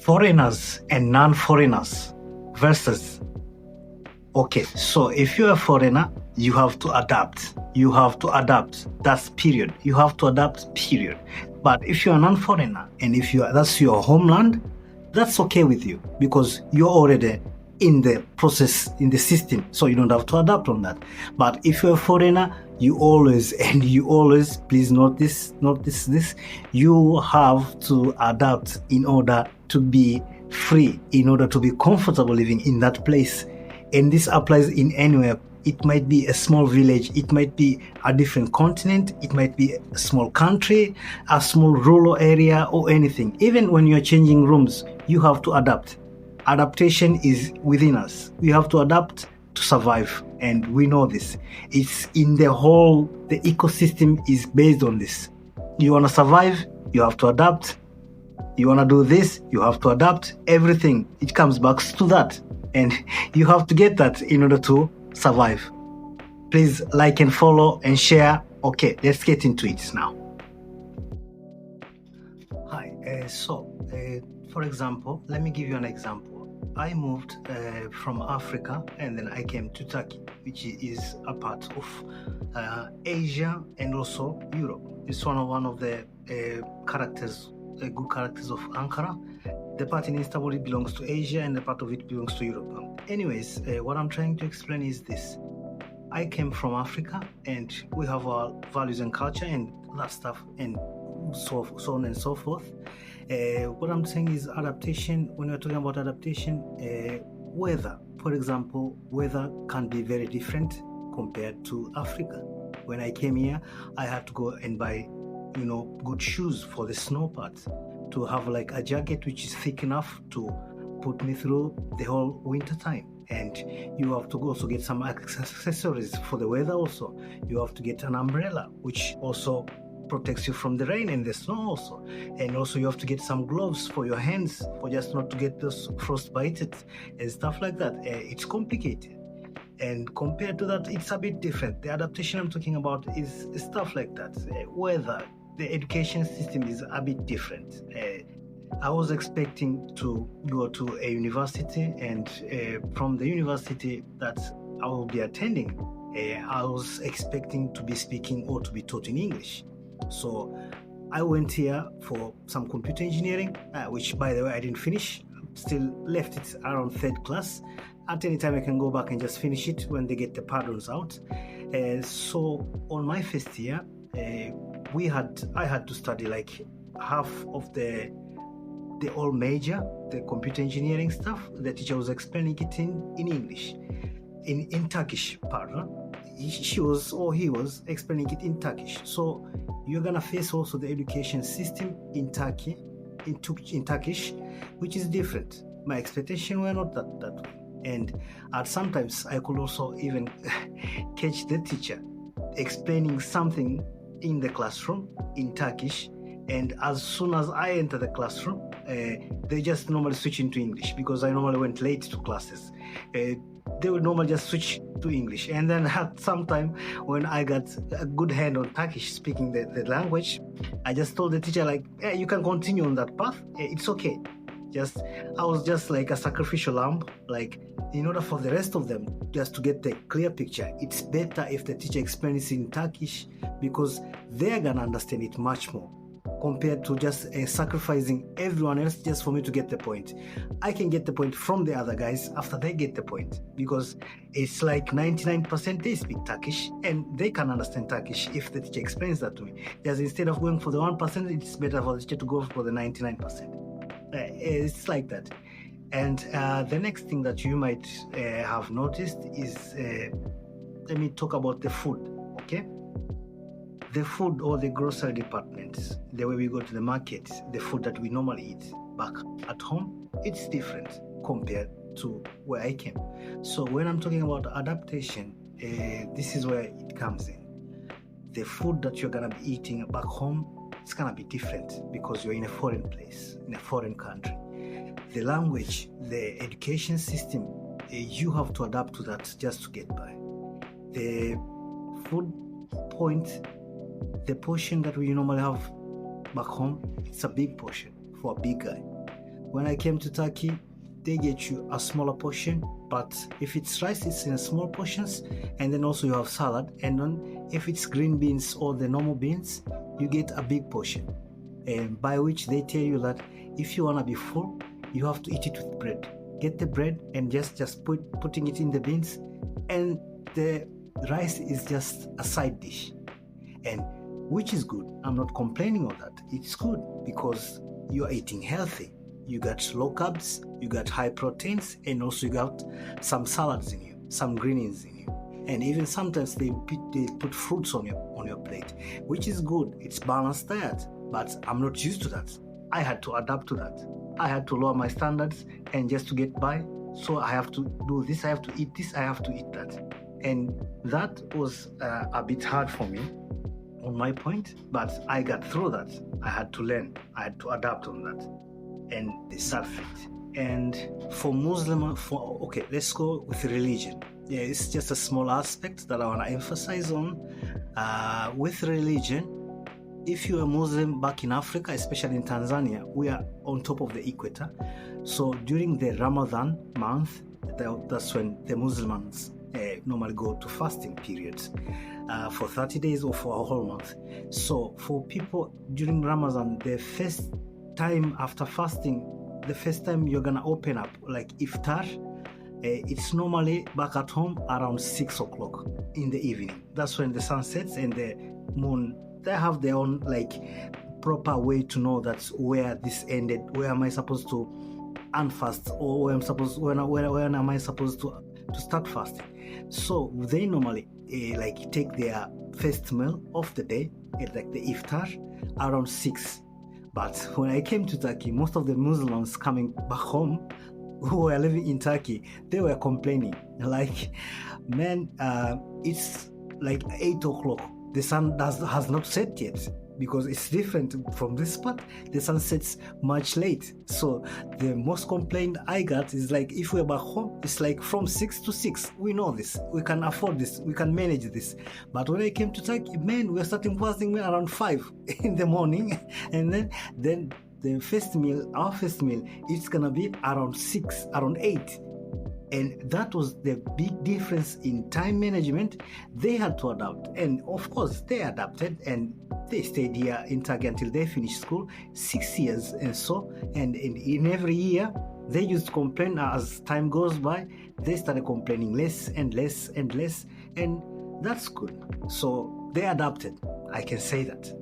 foreigners and non-foreigners versus, okay, so if you're a foreigner, you have to adapt. You have to adapt. That's period. You have to adapt, period. But if you're a non-foreigner and if that's your homeland, that's okay with you because you're already in the process, in the system, so you don't have to adapt on that. But if you're a foreigner, you always, please note this, you have to adapt in order to be free, in order to be comfortable living in that place. And this applies in anywhere. It might be a small village, it might be a different continent, it might be a small country, a small rural area, or anything. Even when you're changing rooms, you have to adapt. Adaptation is within us. We have to adapt to survive, and we know this. It's in the ecosystem is based on this. You want to survive, you have to adapt. You want to do this, you have to adapt. Everything, it comes back to that. And you have to get that in order to survive. Please like and follow and share. Okay, let's get into it now. Hi, for example, let me give you an example. I moved from Africa and then I came to Turkey, which is a part of Asia and also Europe. It's one of the good characters of Ankara. The part in Istanbul, it belongs to Asia and the part of it belongs to Europe. Anyways, what I'm trying to explain is this. I came from Africa and we have our values and culture and that stuff and so on and so forth. What I'm saying is adaptation. When we're talking about adaptation, weather, for example, weather can be very different compared to Africa. When I came here, I had to go and buy, good shoes for the snow part, to have like a jacket which is thick enough to put me through the whole winter time. And you have to also get some accessories for the weather also. You have to get an umbrella, which also protects you from the rain and the snow also. And also you have to get some gloves for your hands, for just not to get those frostbited and stuff like that. It's complicated. And compared to that, it's a bit different. The adaptation I'm talking about is stuff like that. Weather, the education system is a bit different. I was expecting to go to a university, and from the university that I will be attending, I was expecting to be speaking or to be taught in English. So I went here for some computer engineering, which by the way I didn't finish. Still left it around third class. At any time I can go back and just finish it when they get the pardons out. So on my first year, I had to study like half of the all major, the computer engineering stuff. The teacher was explaining it in English, in Turkish, pardon. He was explaining it in Turkish. So you're gonna face also the education system in Turkey, in Turkish, which is different. My expectations were not that way. And sometimes I could also even catch the teacher explaining something in the classroom in Turkish, and as soon as I enter the classroom, they just normally switch into English because I normally went late to classes. They would normally just switch to English, and then at some time when I got a good hand on Turkish, speaking the language, I just told the teacher like, hey, you can continue on that path, it's okay. I was just like a sacrificial lamb. Like, in order for the rest of them just to get the clear picture, it's better if the teacher explains it in Turkish because they're gonna understand it much more compared to just sacrificing everyone else just for me to get the point. I can get the point from the other guys after they get the point because it's like 99% they speak Turkish and they can understand Turkish if the teacher explains that to me. Just instead of going for the 1%, it's better for the teacher to go for the 99%. It's like that. And the next thing that you might have noticed is, let me talk about the food, okay? The food or the grocery department, the way we go to the market, the food that we normally eat back at home, it's different compared to where I came. So when I'm talking about adaptation, this is where it comes in. The food that you're gonna be eating back home, it's gonna be different because you're in a foreign place, in a foreign country. The language, the education system, you have to adapt to that just to get by. The food point, the portion that we normally have back home, it's a big portion for a big guy. When I came to Turkey, they get you a smaller portion, but if it's rice, it's in small portions, and then also you have salad, and then if it's green beans or the normal beans, you get a big portion. And by which they tell you that if you wanna be full, you have to eat it with bread. Get the bread and just putting it in the beans, and the rice is just a side dish, and which is good. I'm not complaining on that. It's good because you are eating healthy. You got low carbs, you got high proteins, and also you got some salads in you, some greens in you, and even sometimes they put fruits on your plate, which is good. It's balanced diet, but I'm not used to that. I had to adapt to that. I had to lower my standards, and just to get by, so I have to do this, I have to eat this, I have to eat that, and that was a bit hard for me on my point, but I got through that. I had to learn, I had to adapt on that, and they surfeit. And for Muslim, okay, let's go with religion. Yeah, it's just a small aspect that I want to emphasize on. With religion, if you're a Muslim back in Africa, especially in Tanzania, we are on top of the equator. So during the Ramadan month, that's when the Muslims normally go to fasting periods for 30 days or for a whole month. So for people during Ramadan, the first time after fasting, the first time you're gonna open up like iftar, it's normally back at home around 6 o'clock in the evening. That's when the sun sets and the moon, they have their own like proper way to know that's where this ended, where am I supposed to unfast, or when am I supposed to start fasting. So they normally like take their first meal of the day, like the iftar, around 6. But when I came to Turkey, most of the Muslims coming back home who were living in Turkey, they were complaining like, man, it's like 8 o'clock. The sun has not set yet, because it's different from this part. The sun sets much late. So the most complaint I got is like, if we're back home, it's like from 6 to 6. We know this. We can afford this. We can manage this. But when I came to Turkey, man, we're starting fasting around 5 in the morning. And then the first meal, our first meal, it's gonna be around 6, around 8. And that was the big difference in time management. They had to adapt, and of course they adapted, and they stayed here in Turkey until they finished school, 6 years. And so, and in every year they used to complain. As time goes by, they started complaining less and less and less, and that's good. So they adapted, I can say that.